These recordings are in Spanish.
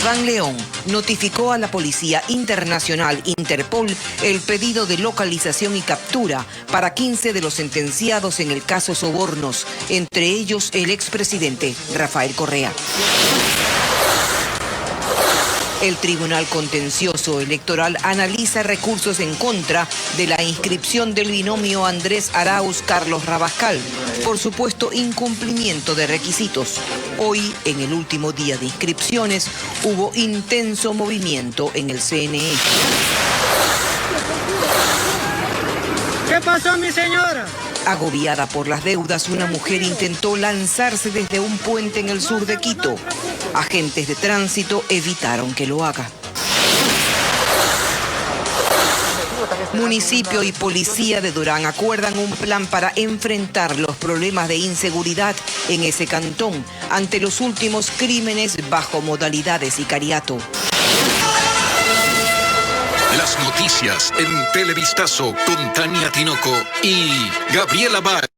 Iván León notificó a la Policía Internacional Interpol el pedido de localización y captura para 15 de los sentenciados en el caso Sobornos, entre ellos el expresidente Rafael Correa. El Tribunal Contencioso Electoral analiza recursos en contra de la inscripción del binomio Andrés Arauz-Carlos Rabascal por supuesto incumplimiento de requisitos. Hoy, en el último día de inscripciones, hubo intenso movimiento en el CNE. ¿Qué pasó, mi señora? Agobiada por las deudas, una mujer intentó lanzarse desde un puente en el sur de Quito. Agentes de tránsito evitaron que lo haga. Municipio y policía de Durán acuerdan un plan para enfrentar los problemas de inseguridad en ese cantón ante los últimos crímenes bajo modalidad de sicariato. Las noticias en Televistazo con Tania Tinoco y Gabriela Bach.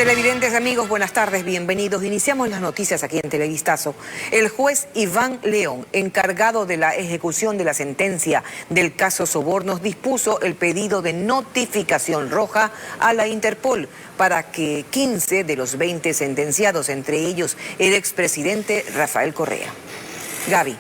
Televidentes, amigos, buenas tardes, bienvenidos. Iniciamos las noticias aquí en Televistazo. El juez Iván León, encargado de la ejecución de la sentencia del caso Sobornos, dispuso el pedido de notificación roja a la Interpol para que 15 de los 20 sentenciados, entre ellos el expresidente Rafael Correa. Gaby.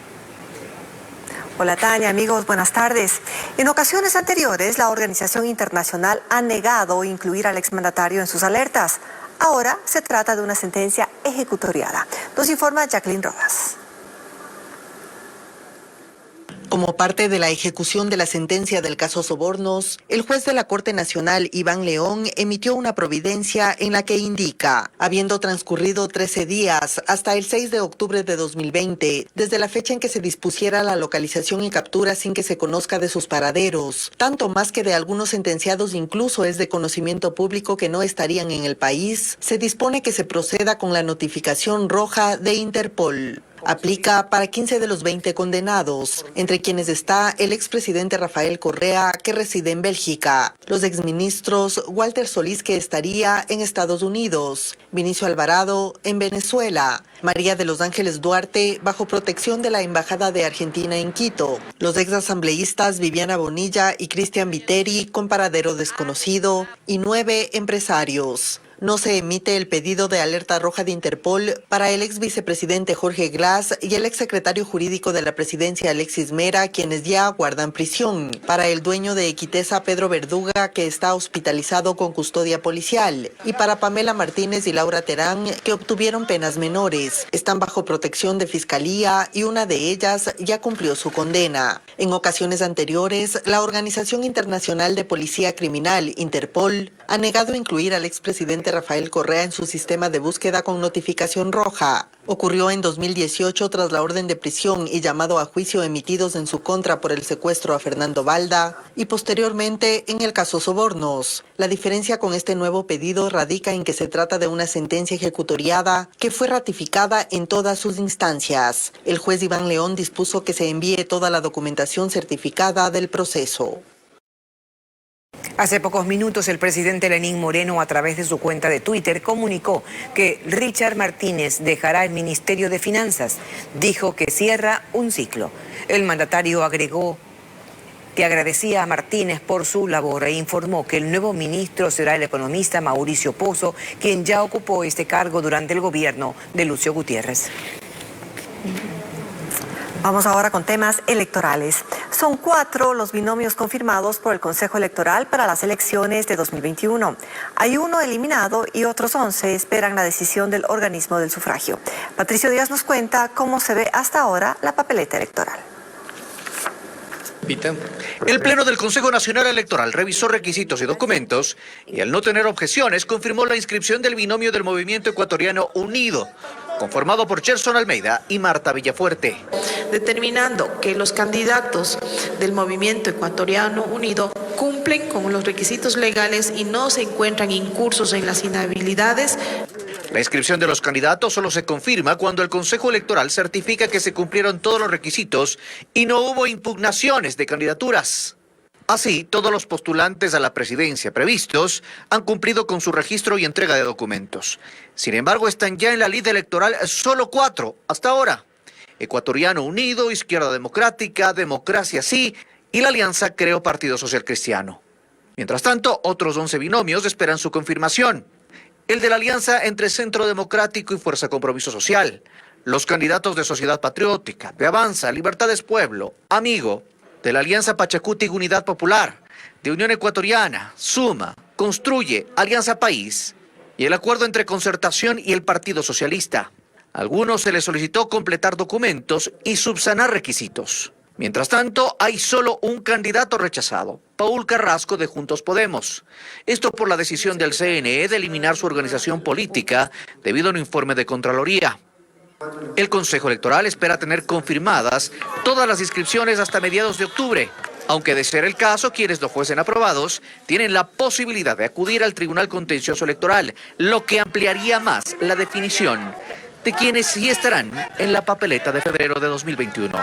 Hola Tania, amigos, buenas tardes. En ocasiones anteriores, la organización internacional ha negado incluir al exmandatario en sus alertas. Ahora se trata de una sentencia ejecutoriada. Nos informa Jacqueline Rojas. Como parte de la ejecución de la sentencia del caso Sobornos, el juez de la Corte Nacional, Iván León, emitió una providencia en la que indica, habiendo transcurrido 13 días hasta el 6 de octubre de 2020, desde la fecha en que se dispusiera la localización y captura sin que se conozca de sus paraderos, tanto más que de algunos sentenciados incluso es de conocimiento público que no estarían en el país, se dispone que se proceda con la notificación roja de Interpol. Aplica para 15 de los 20 condenados, entre quienes está el expresidente Rafael Correa, que reside en Bélgica, los exministros Walter Solís, que estaría en Estados Unidos, Vinicio Alvarado en Venezuela, María de los Ángeles Duarte bajo protección de la Embajada de Argentina en Quito, los exasambleístas Viviana Bonilla y Cristian Viteri con paradero desconocido y 9 empresarios. No se emite el pedido de alerta roja de Interpol para el ex vicepresidente Jorge Glass y el ex secretario jurídico de la presidencia Alexis Mera, quienes ya guardan prisión. Para el dueño de Equitesa, Pedro Verduga, que está hospitalizado con custodia policial. Y para Pamela Martínez y Laura Terán, que obtuvieron penas menores. Están bajo protección de fiscalía y una de ellas ya cumplió su condena. En ocasiones anteriores, la Organización Internacional de Policía Criminal, Interpol, ha negado incluir al expresidente Rafael Correa en su sistema de búsqueda con notificación roja. Ocurrió en 2018 tras la orden de prisión y llamado a juicio emitidos en su contra por el secuestro a Fernando Balda y posteriormente en el caso Sobornos. La diferencia con este nuevo pedido radica en que se trata de una sentencia ejecutoriada que fue ratificada en todas sus instancias. El juez Iván León dispuso que se envíe toda la documentación certificada del proceso. Hace pocos minutos el presidente Lenín Moreno, a través de su cuenta de Twitter, comunicó que Richard Martínez dejará el Ministerio de Finanzas. Dijo que cierra un ciclo. El mandatario agregó que agradecía a Martínez por su labor e informó que el nuevo ministro será el economista Mauricio Pozo, quien ya ocupó este cargo durante el gobierno de Lucio Gutiérrez. Vamos ahora con temas electorales. Son 4 los binomios confirmados por el Consejo Electoral para las elecciones de 2021. Hay uno eliminado y otros 11 esperan la decisión del organismo del sufragio. Patricio Díaz nos cuenta cómo se ve hasta ahora la papeleta electoral. El Pleno del Consejo Nacional Electoral revisó requisitos y documentos y al no tener objeciones confirmó la inscripción del binomio del Movimiento Ecuatoriano Unido, conformado por Cherson Almeida y Marta Villafuerte. Determinando que los candidatos del Movimiento Ecuatoriano Unido cumplen con los requisitos legales y no se encuentran incursos en las inhabilidades. La inscripción de los candidatos solo se confirma cuando el Consejo Electoral certifica que se cumplieron todos los requisitos y no hubo impugnaciones de candidaturas. Así, todos los postulantes a la presidencia previstos han cumplido con su registro y entrega de documentos. Sin embargo, están ya en la lista electoral solo 4 hasta ahora: Ecuatoriano Unido, Izquierda Democrática, Democracia Sí y la Alianza Creo Partido Social Cristiano. Mientras tanto, otros 11 binomios esperan su confirmación. El de la alianza entre Centro Democrático y Fuerza Compromiso Social, los candidatos de Sociedad Patriótica, de Avanza, Libertades Pueblo, Amigo, de la Alianza Pachacuti Unidad Popular, de Unión Ecuatoriana, Suma, Construye, Alianza País y el acuerdo entre Concertación y el Partido Socialista. A algunos se les solicitó completar documentos y subsanar requisitos. Mientras tanto, hay solo un candidato rechazado, Paul Carrasco de Juntos Podemos. Esto por la decisión del CNE de eliminar su organización política debido a un informe de Contraloría. El Consejo Electoral espera tener confirmadas todas las inscripciones hasta mediados de octubre, aunque de ser el caso, quienes no fuesen aprobados tienen la posibilidad de acudir al Tribunal Contencioso Electoral, lo que ampliaría más la definición de quienes sí estarán en la papeleta de febrero de 2021.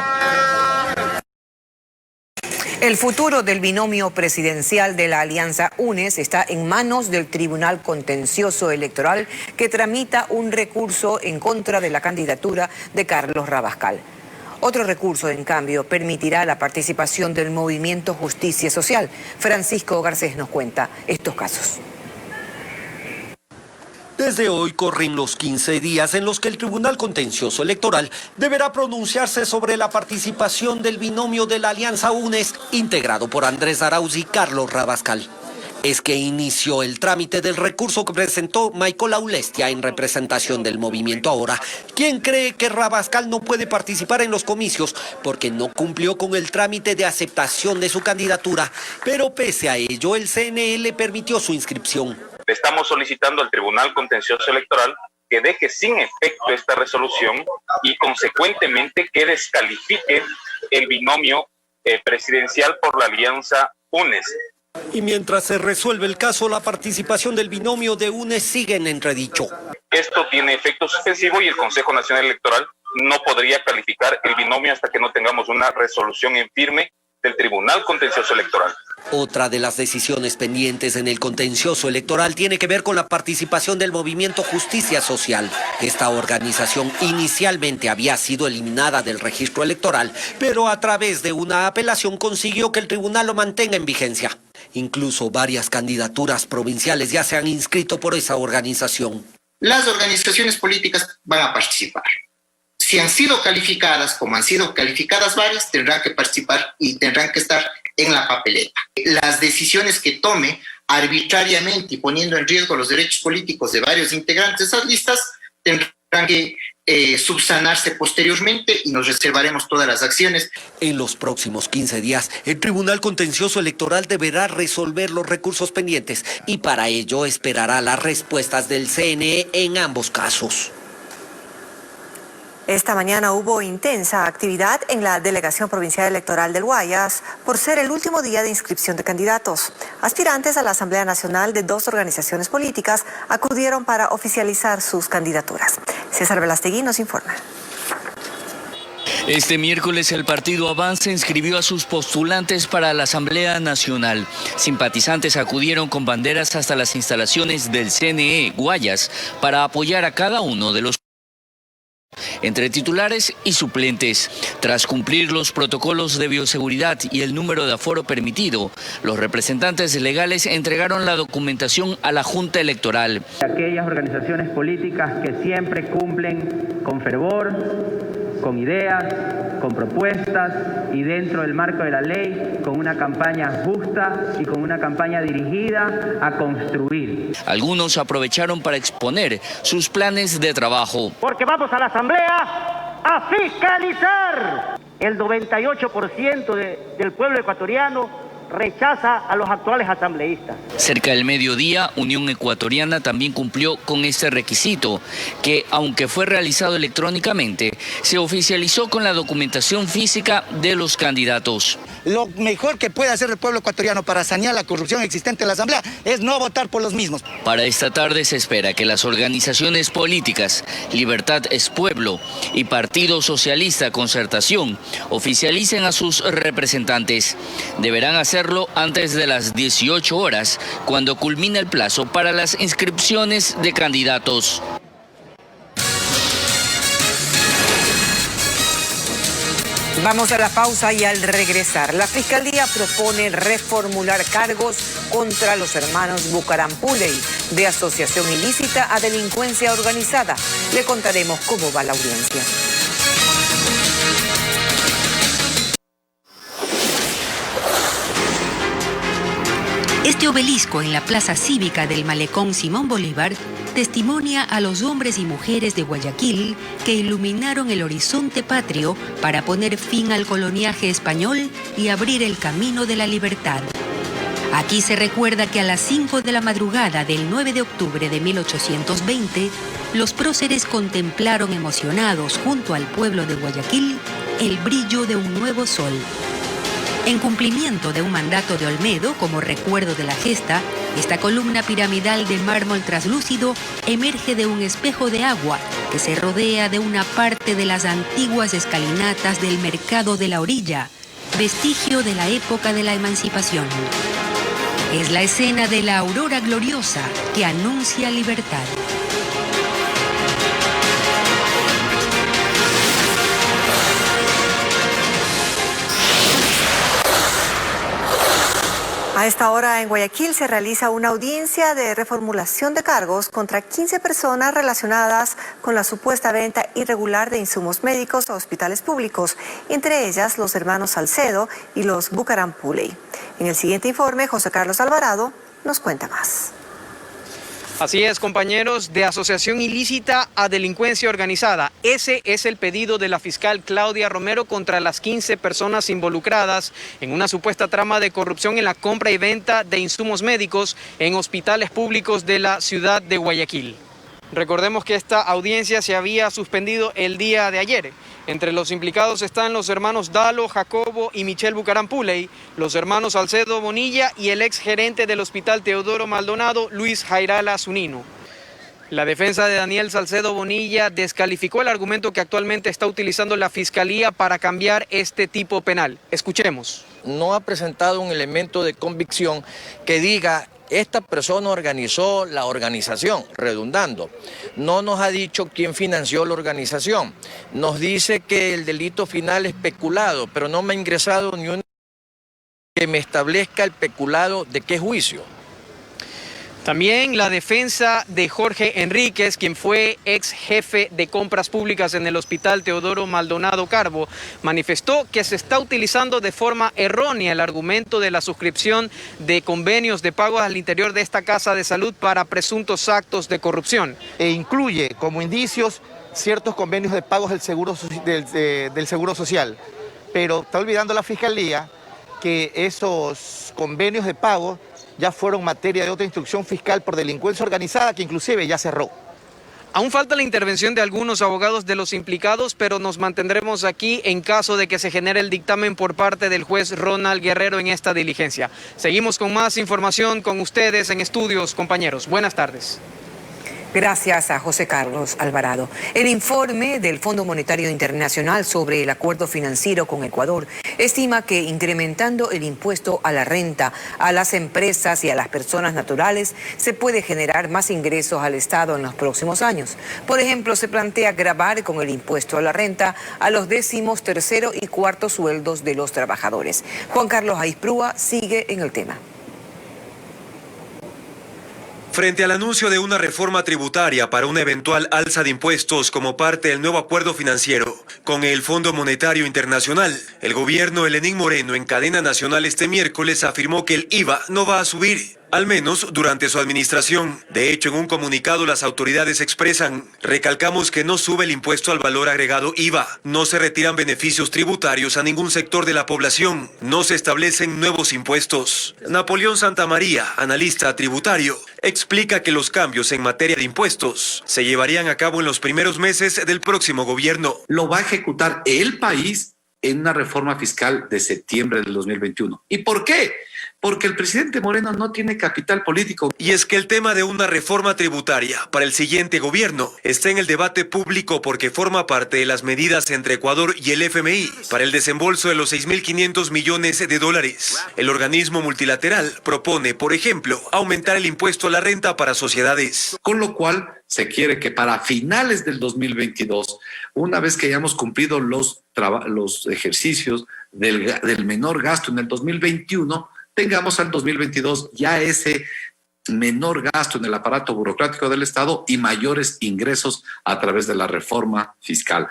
El futuro del binomio presidencial de la Alianza UNES está en manos del Tribunal Contencioso Electoral, que tramita un recurso en contra de la candidatura de Carlos Rabascal. Otro recurso, en cambio, permitirá la participación del movimiento Justicia Social. Francisco Garcés nos cuenta estos casos. Desde hoy corren los 15 días en los que el Tribunal Contencioso Electoral deberá pronunciarse sobre la participación del binomio de la Alianza UNES, integrado por Andrés Arauz y Carlos Rabascal. Es que inició el trámite del recurso que presentó Michael Aulestia en representación del Movimiento Ahora, quien cree que Rabascal no puede participar en los comicios porque no cumplió con el trámite de aceptación de su candidatura, pero pese a ello el CNE le permitió su inscripción. Le estamos solicitando al Tribunal Contencioso Electoral que deje sin efecto esta resolución y consecuentemente que descalifique el binomio presidencial por la Alianza UNES. Y mientras se resuelve el caso, la participación del binomio de UNES sigue en entredicho. Esto tiene efecto suspensivo y el Consejo Nacional Electoral no podría calificar el binomio hasta que no tengamos una resolución en firme del Tribunal Contencioso Electoral. Otra de las decisiones pendientes en el contencioso electoral tiene que ver con la participación del movimiento Justicia Social. Esta organización inicialmente había sido eliminada del registro electoral, pero a través de una apelación consiguió que el tribunal lo mantenga en vigencia. Incluso varias candidaturas provinciales ya se han inscrito por esa organización. Las organizaciones políticas van a participar. Si han sido calificadas, como han sido calificadas varias, tendrán que participar y tendrán que estar en la papeleta. Las decisiones que tome arbitrariamente y poniendo en riesgo los derechos políticos de varios integrantes de esas listas tendrán que subsanarse posteriormente y nos reservaremos todas las acciones. En los próximos 15 días, el Tribunal Contencioso Electoral deberá resolver los recursos pendientes y para ello esperará las respuestas del CNE en ambos casos. Esta mañana hubo intensa actividad en la Delegación Provincial Electoral del Guayas por ser el último día de inscripción de candidatos. Aspirantes a la Asamblea Nacional de 2 organizaciones políticas acudieron para oficializar sus candidaturas. César Velastegui nos informa. Este miércoles el partido Avanza inscribió a sus postulantes para la Asamblea Nacional. Simpatizantes acudieron con banderas hasta las instalaciones del CNE Guayas para apoyar a cada uno de los entre titulares y suplentes. Tras cumplir los protocolos de bioseguridad y el número de aforo permitido, los representantes legales entregaron la documentación a la Junta Electoral. Aquellas organizaciones políticas que siempre cumplen con fervor, con ideas, con propuestas y dentro del marco de la ley, con una campaña justa y con una campaña dirigida a construir. Algunos aprovecharon para exponer sus planes de trabajo. Porque vamos a la Asamblea a fiscalizar. El 98% del pueblo ecuatoriano rechaza a los actuales asambleístas. Cerca del mediodía, Unión Ecuatoriana también cumplió con este requisito, que aunque fue realizado electrónicamente, se oficializó con la documentación física de los candidatos. Lo mejor que puede hacer el pueblo ecuatoriano para sanear la corrupción existente en la Asamblea es no votar por los mismos. Para esta tarde se espera que las organizaciones políticas Libertad es Pueblo y Partido Socialista Concertación oficialicen a sus representantes. Deberán hacer hacerlo antes de las 18 horas, cuando culmina el plazo para las inscripciones de candidatos. Vamos a la pausa y al regresar, la Fiscalía propone reformular cargos contra los hermanos Bucaram-Puley de asociación ilícita a delincuencia organizada. Le contaremos cómo va la audiencia. Este obelisco en la plaza cívica del Malecón Simón Bolívar testimonia a los hombres y mujeres de Guayaquil que iluminaron el horizonte patrio para poner fin al coloniaje español y abrir el camino de la libertad. Aquí se recuerda que a las 5 de la madrugada del 9 de octubre de 1820, los próceres contemplaron emocionados junto al pueblo de Guayaquil el brillo de un nuevo sol. En cumplimiento de un mandato de Olmedo, como recuerdo de la gesta, esta columna piramidal de mármol traslúcido emerge de un espejo de agua que se rodea de una parte de las antiguas escalinatas del mercado de la orilla, vestigio de la época de la emancipación. Es la escena de la aurora gloriosa que anuncia libertad. A esta hora en Guayaquil se realiza una audiencia de reformulación de cargos contra 15 personas relacionadas con la supuesta venta irregular de insumos médicos a hospitales públicos, entre ellas los hermanos Salcedo y los Bucaram-Puley. En el siguiente informe, José Carlos Alvarado nos cuenta más. Así es, compañeros, de asociación ilícita a delincuencia organizada. Ese es el pedido de la fiscal Claudia Romero contra las 15 personas involucradas en una supuesta trama de corrupción en la compra y venta de insumos médicos en hospitales públicos de la ciudad de Guayaquil. Recordemos que esta audiencia se había suspendido el día de ayer. Entre los implicados están los hermanos Dalo, Jacobo y Michelle Bucaram-Puley, los hermanos Salcedo Bonilla y el ex gerente del Hospital Teodoro Maldonado, Luis Jairala Zunino. La defensa de Daniel Salcedo Bonilla descalificó el argumento que actualmente está utilizando la Fiscalía para cambiar este tipo penal. Escuchemos. No ha presentado un elemento de convicción que diga: esta persona organizó la organización, redundando. No nos ha dicho quién financió la organización. Nos dice que el delito final es peculado, pero no me ha ingresado ni un que me establezca el peculado de qué juicio. También la defensa de Jorge Enríquez, quien fue ex jefe de compras públicas en el Hospital Teodoro Maldonado Carbo, manifestó que se está utilizando de forma errónea el argumento de la suscripción de convenios de pagos al interior de esta casa de salud para presuntos actos de corrupción. E incluye como indicios ciertos convenios de pagos del Seguro Social, pero está olvidando la Fiscalía que esos convenios de pago ya fueron materia de otra instrucción fiscal por delincuencia organizada que inclusive ya cerró. Aún falta la intervención de algunos abogados de los implicados, pero nos mantendremos aquí en caso de que se genere el dictamen por parte del juez Ronald Guerrero en esta diligencia. Seguimos con más información con ustedes en estudios, compañeros. Buenas tardes. Gracias a José Carlos Alvarado. El informe del Fondo Monetario Internacional sobre el acuerdo financiero con Ecuador estima que incrementando el impuesto a la renta a las empresas y a las personas naturales se puede generar más ingresos al Estado en los próximos años. Por ejemplo, se plantea gravar con el impuesto a la renta a los 13º, 3º y 4º sueldos de los trabajadores. Juan Carlos Aizprúa sigue en el tema. Frente al anuncio de una reforma tributaria para una eventual alza de impuestos como parte del nuevo acuerdo financiero con el Fondo Monetario Internacional, el gobierno de Lenín Moreno en cadena nacional este miércoles afirmó que el IVA no va a subir, al menos durante su administración. De hecho, en un comunicado las autoridades expresan: recalcamos que no sube el impuesto al valor agregado IVA, no se retiran beneficios tributarios a ningún sector de la población, no se establecen nuevos impuestos. Napoleón Santamaría, analista tributario, explica que los cambios en materia de impuestos se llevarían a cabo en los primeros meses del próximo gobierno. Lo va a ejecutar el país en una reforma fiscal de septiembre del 2021. ¿Y por qué? Porque el presidente Moreno no tiene capital político. Y es que el tema de una reforma tributaria para el siguiente gobierno está en el debate público porque forma parte de las medidas entre Ecuador y el FMI para el desembolso de los 6.500 millones de dólares. El organismo multilateral propone, por ejemplo, aumentar el impuesto a la renta para sociedades. Con lo cual se quiere que para finales del 2022, una vez que hayamos cumplido los ejercicios del menor gasto en el 2021, tengamos al 2022 ya ese menor gasto en el aparato burocrático del Estado y mayores ingresos a través de la reforma fiscal.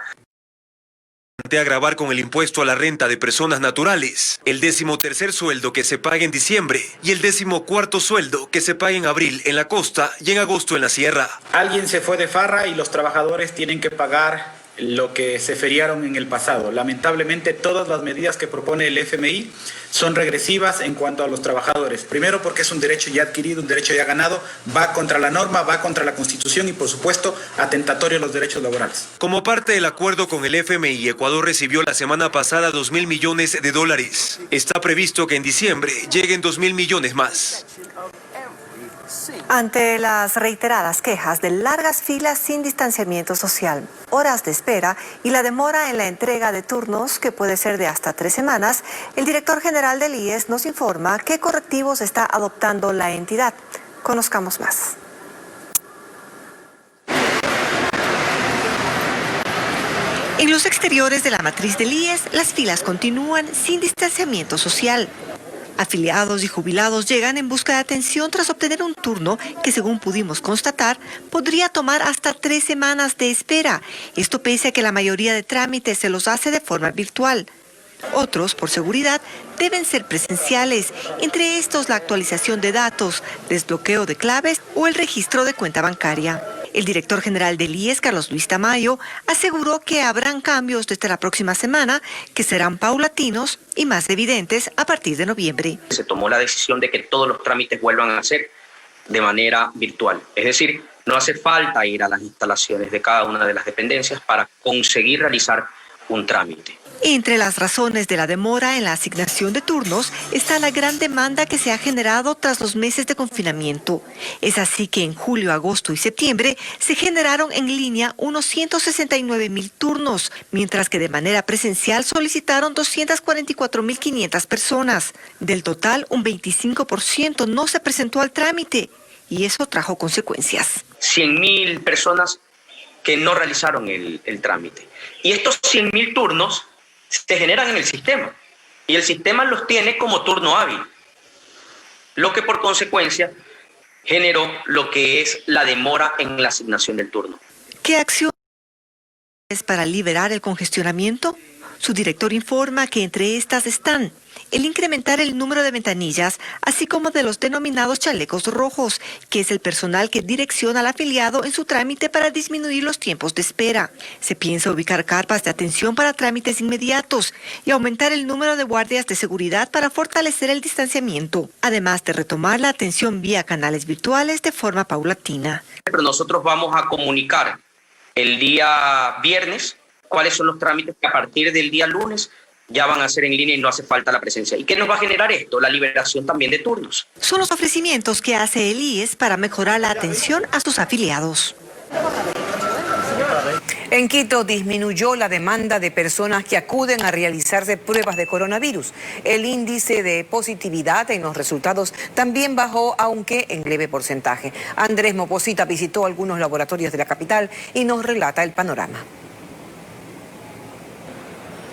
De agravar con el impuesto a la renta de personas naturales, el 13º sueldo que se paga en diciembre y el 14º sueldo que se paga en abril en la costa y en agosto en la sierra. Alguien se fue de farra y los trabajadores tienen que pagar lo que se feriaron en el pasado. Lamentablemente, todas las medidas que propone el FMI son regresivas en cuanto a los trabajadores. Primero, porque es un derecho ya adquirido, un derecho ya ganado, va contra la norma, va contra la Constitución y, por supuesto, atentatorio a los derechos laborales. Como parte del acuerdo con el FMI, Ecuador recibió la semana pasada 2.000 millones de dólares. Está previsto que en diciembre lleguen 2.000 millones más. Ante las reiteradas quejas de largas filas sin distanciamiento social, horas de espera y la demora en la entrega de turnos, que puede ser de hasta 3 semanas, el director general del IES nos informa qué correctivos está adoptando la entidad. Conozcamos más. En los exteriores de la matriz del IES, las filas continúan sin distanciamiento social. Afiliados y jubilados llegan en busca de atención tras obtener un turno que, según pudimos constatar, podría tomar hasta 3 semanas de espera. Esto pese a que la mayoría de trámites se los hace de forma virtual. Otros, por seguridad, deben ser presenciales, entre estos la actualización de datos, desbloqueo de claves o el registro de cuenta bancaria. El director general del IES, Carlos Luis Tamayo, aseguró que habrán cambios desde la próxima semana que serán paulatinos y más evidentes a partir de noviembre. Se tomó la decisión de que todos los trámites vuelvan a ser de manera virtual. Es decir, no hace falta ir a las instalaciones de cada una de las dependencias para conseguir realizar un trámite. Entre las razones de la demora en la asignación de turnos está la gran demanda que se ha generado tras los meses de confinamiento. Es así que en julio, agosto y septiembre se generaron en línea unos 169.000 turnos, mientras que de manera presencial solicitaron 244.500 personas. Del total, un 25% no se presentó al trámite y eso trajo consecuencias. 100.000 personas que no realizaron el trámite. Y estos 100.000 turnos se generan en el sistema y el sistema los tiene como turno hábil, lo que por consecuencia generó lo que es la demora en la asignación del turno. ¿Qué acción es para liberar el congestionamiento? Su director informa que entre estas están el incrementar el número de ventanillas, así como de los denominados chalecos rojos, que es el personal que direcciona al afiliado en su trámite para disminuir los tiempos de espera. Se piensa ubicar carpas de atención para trámites inmediatos y aumentar el número de guardias de seguridad para fortalecer el distanciamiento, además de retomar la atención vía canales virtuales de forma paulatina. Pero nosotros vamos a comunicar el día viernes cuáles son los trámites que a partir del día lunes ya van a ser en línea y no hace falta la presencia. ¿Y qué nos va a generar esto? La liberación también de turnos. Son los ofrecimientos que hace el IES para mejorar la atención a sus afiliados. En Quito disminuyó la demanda de personas que acuden a realizarse pruebas de coronavirus. El índice de positividad en los resultados también bajó, aunque en leve porcentaje. Andrés Moposita visitó algunos laboratorios de la capital y nos relata el panorama.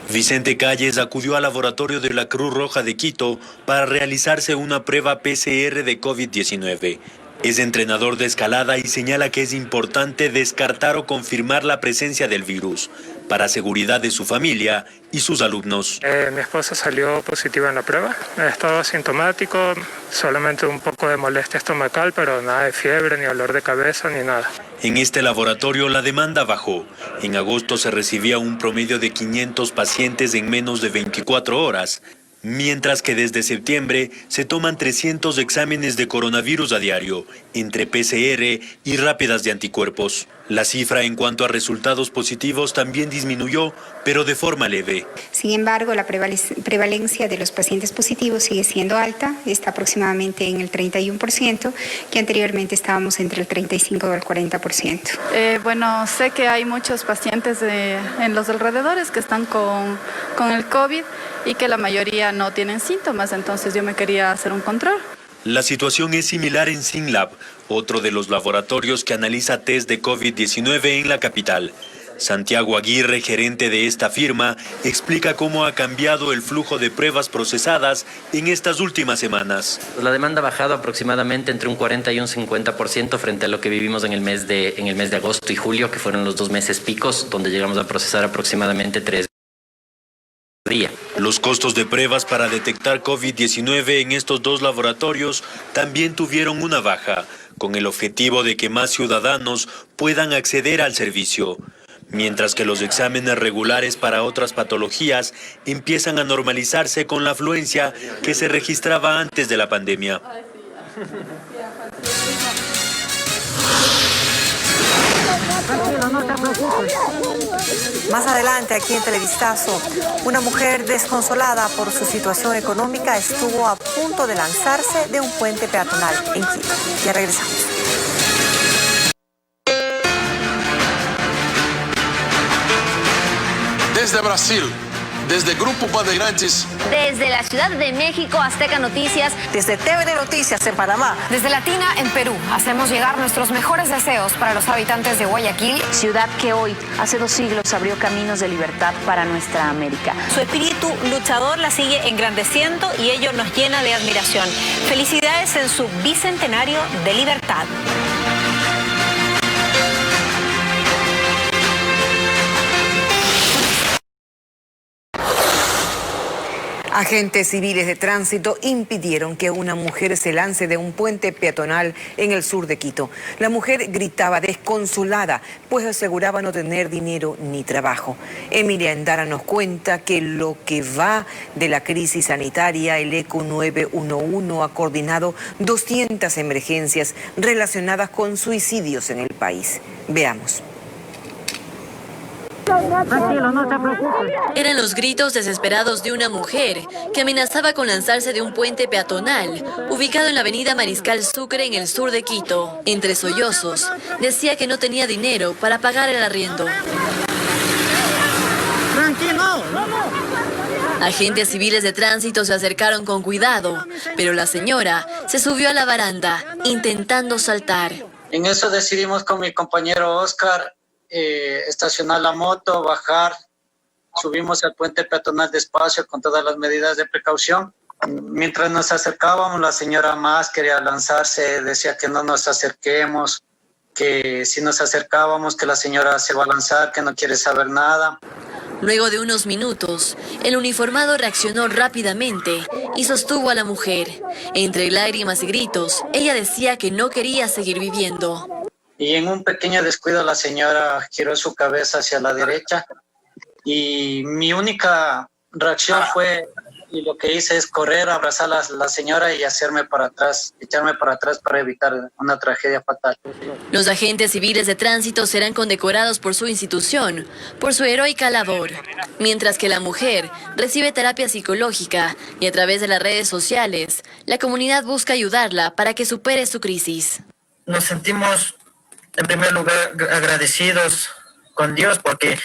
Vicente Calles acudió al laboratorio de la Cruz Roja de Quito para realizarse una prueba PCR de COVID-19. Es entrenador de escalada y señala que es importante descartar o confirmar la presencia del virus para seguridad de su familia y sus alumnos. Mi esposa salió positiva en la prueba. He estado asintomático, solamente un poco de molestia estomacal, pero nada de fiebre, ni dolor de cabeza, ni nada. En este laboratorio la demanda bajó. En agosto se recibía un promedio de 500 pacientes en menos de 24 horas, mientras que desde septiembre se toman 300 exámenes de coronavirus a diario, entre PCR y rápidas de anticuerpos. La cifra en cuanto a resultados positivos también disminuyó, pero de forma leve. Sin embargo, la prevalencia de los pacientes positivos sigue siendo alta, está aproximadamente en el 31%, que anteriormente estábamos entre el 35 y el 40%. Bueno, sé que hay muchos pacientes en los alrededores que están con el COVID y que la mayoría no tienen síntomas, entonces yo me quería hacer un control. La situación es similar en Synlab, otro de los laboratorios que analiza test de COVID-19 en la capital. Santiago Aguirre, gerente de esta firma, explica cómo ha cambiado el flujo de pruebas procesadas en estas últimas semanas. La demanda ha bajado aproximadamente entre un 40 y un 50% frente a lo que vivimos en el mes de agosto y julio, que fueron los 2 meses picos, donde llegamos a procesar aproximadamente 3 días. Los costos de pruebas para detectar COVID-19 en estos 2 laboratorios también tuvieron una baja, con el objetivo de que más ciudadanos puedan acceder al servicio, mientras que los exámenes regulares para otras patologías empiezan a normalizarse con la afluencia que se registraba antes de la pandemia. Más adelante, aquí en Televistazo, una mujer desconsolada por su situación económica estuvo a punto de lanzarse de un puente peatonal en Quito. Ya regresamos. Desde Brasil, desde Grupo Bandeirantes. Desde la Ciudad de México, Azteca Noticias. Desde TVD Noticias en Panamá. Desde Latina en Perú, hacemos llegar nuestros mejores deseos para los habitantes de Guayaquil. Ciudad que hoy, hace 2 siglos, abrió caminos de libertad para nuestra América. Su espíritu luchador la sigue engrandeciendo y ello nos llena de admiración. Felicidades en su bicentenario de libertad. Agentes civiles de tránsito impidieron que una mujer se lance de un puente peatonal en el sur de Quito. La mujer gritaba desconsolada, pues aseguraba no tener dinero ni trabajo. Emilia Endara nos cuenta que lo que va de la crisis sanitaria, el ECO 911 ha coordinado 200 emergencias relacionadas con suicidios en el país. Veamos. Tranquilo, no te preocupes. Eran los gritos desesperados de una mujer que amenazaba con lanzarse de un puente peatonal ubicado en la avenida Mariscal Sucre en el sur de Quito. Entre sollozos, decía que no tenía dinero para pagar el arriendo. Tranquilo. Agentes civiles de tránsito se acercaron con cuidado, pero la señora se subió a la baranda intentando saltar. En eso decidimos con mi compañero Oscar estacionar la moto, bajar, subimos al puente peatonal despacio con todas las medidas de precaución. Mientras nos acercábamos, la señora más quería lanzarse, decía que no nos acerquemos, que si nos acercábamos que la señora se va a lanzar, que no quiere saber nada. Luego de unos minutos, el uniformado reaccionó rápidamente y sostuvo a la mujer. Entre lágrimas y gritos, ella decía que no quería seguir viviendo. Y en un pequeño descuido la señora giró su cabeza hacia la derecha y mi única reacción fue, y lo que hice es correr, abrazar a la señora y hacerme para atrás, echarme para atrás para evitar una tragedia fatal. Los agentes civiles de tránsito serán condecorados por su institución, por su heroica labor, mientras que la mujer recibe terapia psicológica y a través de las redes sociales, la comunidad busca ayudarla para que supere su crisis. Nos sentimos en primer lugar agradecidos con Dios porque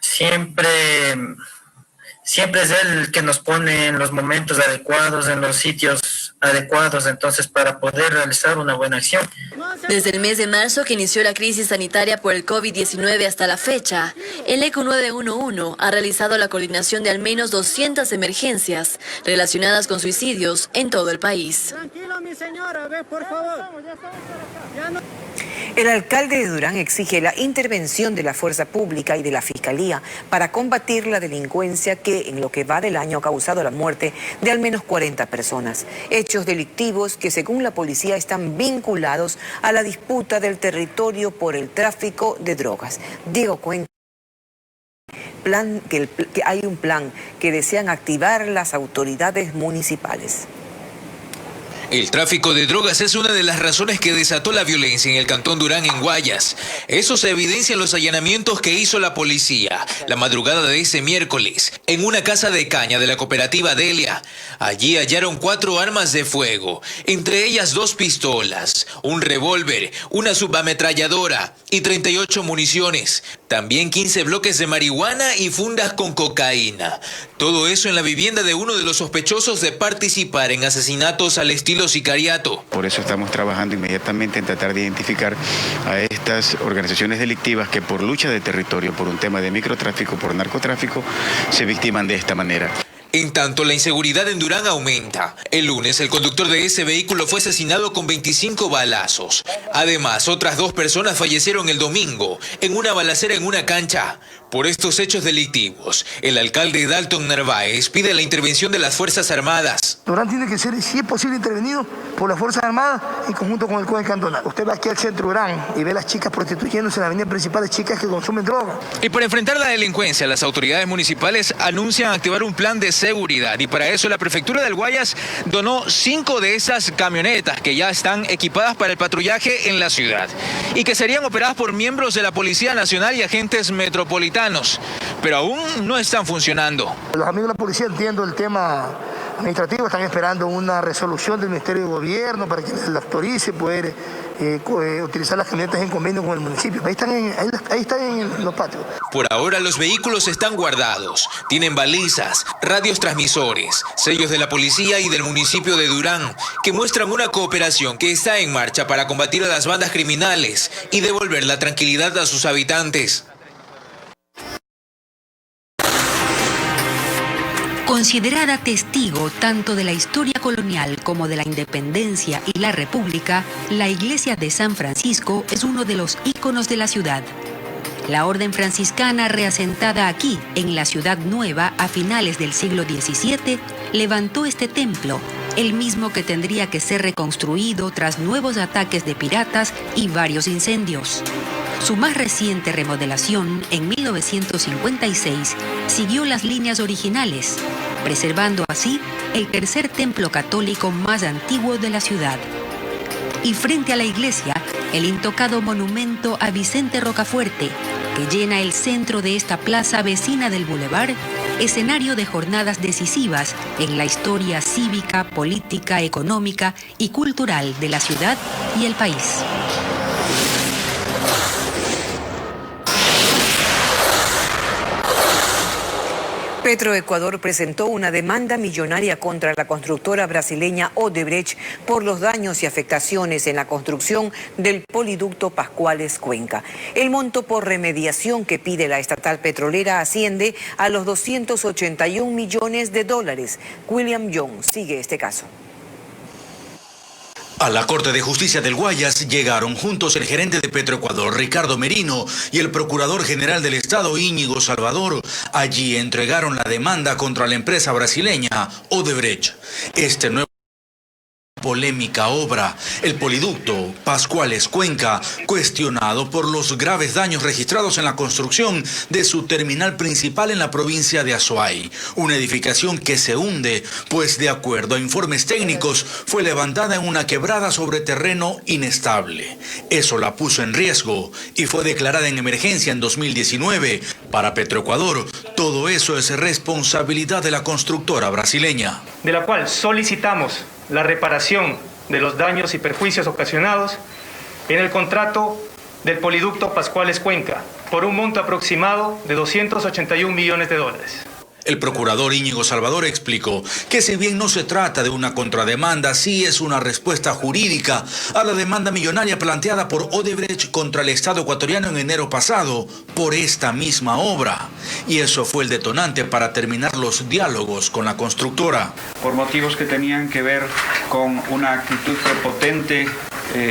siempre es Él el que nos pone en los momentos adecuados, en los sitios adecuados, entonces para poder realizar una buena acción. Desde el mes de marzo que inició la crisis sanitaria por el COVID-19 hasta la fecha, el ECO 911 ha realizado la coordinación de al menos 200 emergencias relacionadas con suicidios en todo el país. Tranquilo, mi señora, ve, por favor. El alcalde de Durán exige la intervención de la fuerza pública y de la Fiscalía para combatir la delincuencia que en lo que va del año ha causado la muerte de al menos 40 personas. Hechos delictivos que según la policía están vinculados a la disputa del territorio por el tráfico de drogas. Diego cuenta que hay un plan que desean activar las autoridades municipales. El tráfico de drogas es una de las razones que desató la violencia en el cantón Durán, en Guayas. Eso se evidencia en los allanamientos que hizo la policía la madrugada de ese miércoles en una casa de caña de la cooperativa Delia. Allí hallaron 4 armas de fuego, entre ellas 2 pistolas, un revólver, una subametralladora y 38 municiones. También 15 bloques de marihuana y fundas con cocaína. Todo eso en la vivienda de uno de los sospechosos de participar en asesinatos al estilo sicariato. Por eso estamos trabajando inmediatamente en tratar de identificar a estas organizaciones delictivas que por lucha de territorio, por un tema de microtráfico, por narcotráfico, se victiman de esta manera. En tanto, la inseguridad en Durán aumenta. El lunes, el conductor de ese vehículo fue asesinado con 25 balazos. Además, otras 2 personas fallecieron el domingo en una balacera en una cancha. Por estos hechos delictivos, el alcalde Dalton Narváez pide la intervención de las Fuerzas Armadas. Durán tiene que ser, si es posible, intervenido por las Fuerzas Armadas en conjunto con el COE cantonal. Usted va aquí al centro Durán y ve las chicas prostituyéndose en la avenida principal, de chicas que consumen droga. Y para enfrentar la delincuencia, las autoridades municipales anuncian activar un plan de seguridad. Y para eso la prefectura del Guayas donó 5 de esas camionetas que ya están equipadas para el patrullaje en la ciudad y que serían operadas por miembros de la Policía Nacional y agentes metropolitanos, pero aún no están funcionando. Los amigos de la policía, entiendo el tema administrativo, están esperando una resolución del Ministerio de Gobierno para que les autorice poder utilizar las camionetas en convenio con el municipio. Ahí están en los patios. Por ahora los vehículos están guardados, tienen balizas, radios transmisores, sellos de la policía y del municipio de Durán, que muestran una cooperación que está en marcha para combatir a las bandas criminales y devolver la tranquilidad a sus habitantes. Considerada testigo tanto de la historia colonial como de la independencia y la república, la iglesia de San Francisco es uno de los íconos de la ciudad. La orden franciscana, reasentada aquí, en la Ciudad Nueva, a finales del siglo XVII, levantó este templo, el mismo que tendría que ser reconstruido tras nuevos ataques de piratas y varios incendios. Su más reciente remodelación, en 1956, siguió las líneas originales, preservando así el tercer templo católico más antiguo de la ciudad. Y frente a la iglesia, el intocado monumento a Vicente Rocafuerte, que llena el centro de esta plaza vecina del Boulevard, escenario de jornadas decisivas en la historia cívica, política, económica y cultural de la ciudad y el país. Petroecuador presentó una demanda millonaria contra la constructora brasileña Odebrecht por los daños y afectaciones en la construcción del poliducto Pascuales Cuenca. El monto por remediación que pide la estatal petrolera asciende a los $281 millones. William Young sigue este caso. A la Corte de Justicia del Guayas llegaron juntos el gerente de Petroecuador, Ricardo Merino, y el Procurador General del Estado, Íñigo Salvador. Allí entregaron la demanda contra la empresa brasileña Odebrecht. Este nuevo polémica obra, el poliducto Pascuales Cuenca, cuestionado por los graves daños registrados en la construcción de su terminal principal en la provincia de Azuay. Una edificación que se hunde, pues de acuerdo a informes técnicos, fue levantada en una quebrada sobre terreno inestable. Eso la puso en riesgo y fue declarada en emergencia en 2019. Para Petroecuador, todo eso es responsabilidad de la constructora brasileña. De la cual solicitamos la reparación de los daños y perjuicios ocasionados en el contrato del poliducto Pascuales Cuenca por un monto aproximado de $281 millones. El procurador Íñigo Salvador explicó que si bien no se trata de una contrademanda, sí es una respuesta jurídica a la demanda millonaria planteada por Odebrecht contra el Estado ecuatoriano en enero pasado por esta misma obra. Y eso fue el detonante para terminar los diálogos con la constructora. Por motivos que tenían que ver con una actitud prepotente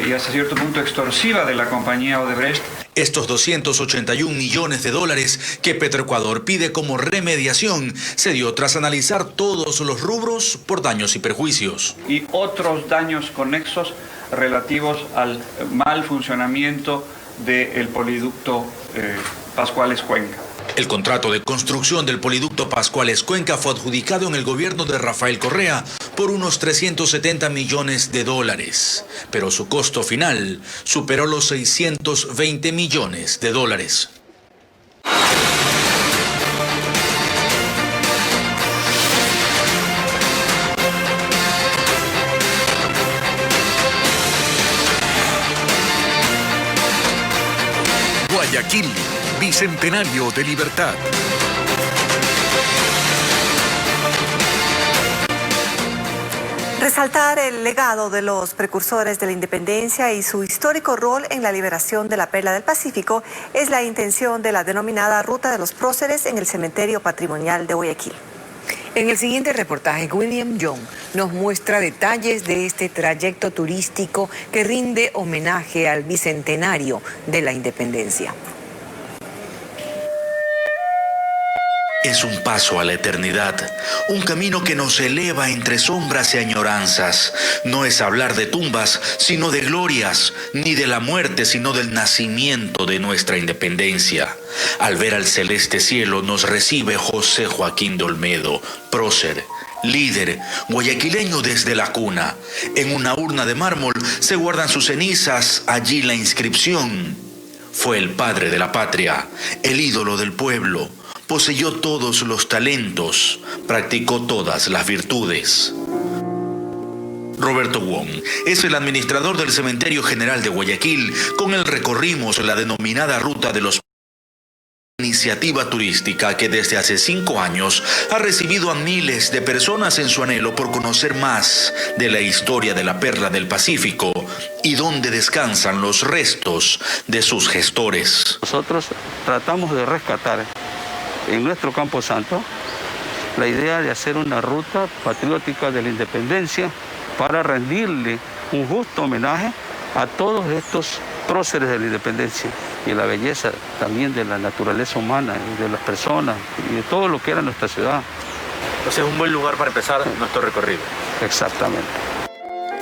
y hasta cierto punto extorsiva de la compañía Odebrecht. Estos $281 millones que Petroecuador pide como remediación se dio tras analizar todos los rubros por daños y perjuicios. Y otros daños conexos relativos al mal funcionamiento del poliducto Pascuales Cuenca. El contrato de construcción del poliducto Pascuales Cuenca fue adjudicado en el gobierno de Rafael Correa por unos 370 millones de dólares, pero su costo final superó los 620 millones de dólares. Guayaquil, Bicentenario de Libertad. Resaltar el legado de los precursores de la independencia y su histórico rol en la liberación de la Perla del Pacífico es la intención de la denominada Ruta de los Próceres en el Cementerio Patrimonial de Guayaquil. En el siguiente reportaje, William Young nos muestra detalles de este trayecto turístico que rinde homenaje al bicentenario de la independencia. Es un paso a la eternidad, un camino que nos eleva entre sombras y añoranzas. No es hablar de tumbas, sino de glorias, ni de la muerte, sino del nacimiento de nuestra independencia. Al ver al celeste cielo nos recibe José Joaquín de Olmedo, prócer, líder, guayaquileño desde la cuna. En una urna de mármol se guardan sus cenizas, allí la inscripción: fue el padre de la patria, el ídolo del pueblo. Poseyó todos los talentos, practicó todas las virtudes. Roberto Wong es el administrador del Cementerio General de Guayaquil. Con él recorrimos la denominada Ruta de los iniciativa turística que desde hace 5 años ha recibido a miles de personas en su anhelo por conocer más de la historia de la Perla del Pacífico y donde descansan los restos de sus gestores. Nosotros tratamos de rescatar en nuestro Campo Santo la idea de hacer una ruta patriótica de la independencia para rendirle un justo homenaje a todos estos próceres de la independencia y la belleza también de la naturaleza humana y de las personas y de todo lo que era nuestra ciudad. Entonces es un buen lugar para empezar nuestro recorrido. Exactamente.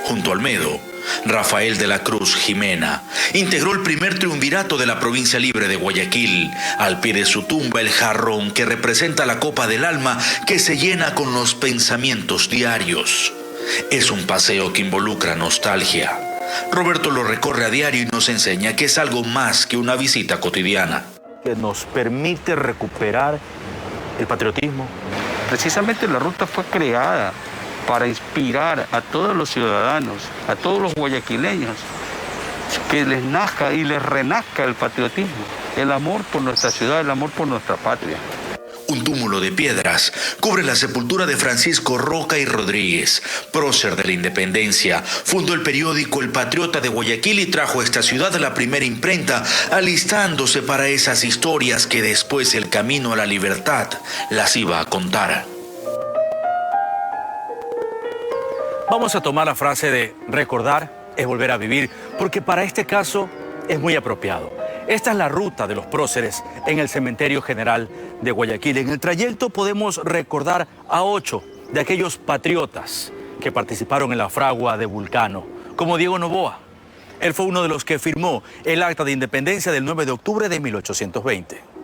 Junto a Olmedo, Rafael de la Cruz Jimena integró el primer triunvirato de la provincia libre de Guayaquil. Al pie de su tumba el jarrón que representa la copa del alma que se llena con los pensamientos diarios. Es un paseo que involucra nostalgia. Roberto lo recorre a diario y nos enseña que es algo más que una visita cotidiana. Que nos permite recuperar el patriotismo. Precisamente la ruta fue creada para inspirar a todos los ciudadanos, a todos los guayaquileños, que les nazca y les renazca el patriotismo, el amor por nuestra ciudad, el amor por nuestra patria. Un túmulo de piedras cubre la sepultura de Francisco Roca y Rodríguez, prócer de la independencia. Fundó el periódico El Patriota de Guayaquil y trajo a esta ciudad la primera imprenta, alistándose para esas historias que después el camino a la libertad las iba a contar. Vamos a tomar la frase de recordar es volver a vivir, porque para este caso es muy apropiado. Esta es la ruta de los próceres en el Cementerio General de Guayaquil. En el trayecto podemos recordar a 8 de aquellos patriotas que participaron en la fragua de Vulcano, como Diego Noboa. Él fue uno de los que firmó el Acta de Independencia del 9 de octubre de 1820.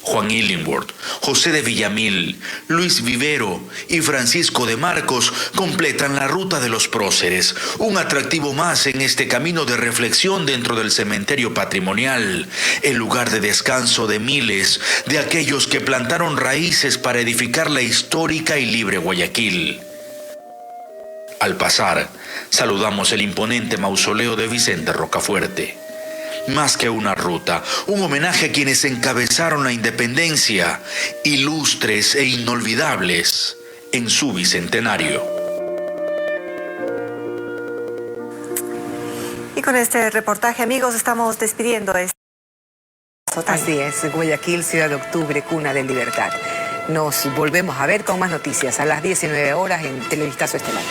Juan Illingworth, José de Villamil, Luis Vivero y Francisco de Marcos completan la ruta de los próceres, un atractivo más en este camino de reflexión dentro del cementerio patrimonial, el lugar de descanso de miles de aquellos que plantaron raíces para edificar la histórica y libre Guayaquil. Al pasar, saludamos el imponente mausoleo de Vicente Rocafuerte. Más que una ruta, un homenaje a quienes encabezaron la independencia, ilustres e inolvidables en su bicentenario. Y con este reportaje, amigos, estamos despidiendo esta. Así es, Guayaquil, ciudad de octubre, cuna de libertad. Nos volvemos a ver con más noticias a las 19 horas en Televistazo Estelar.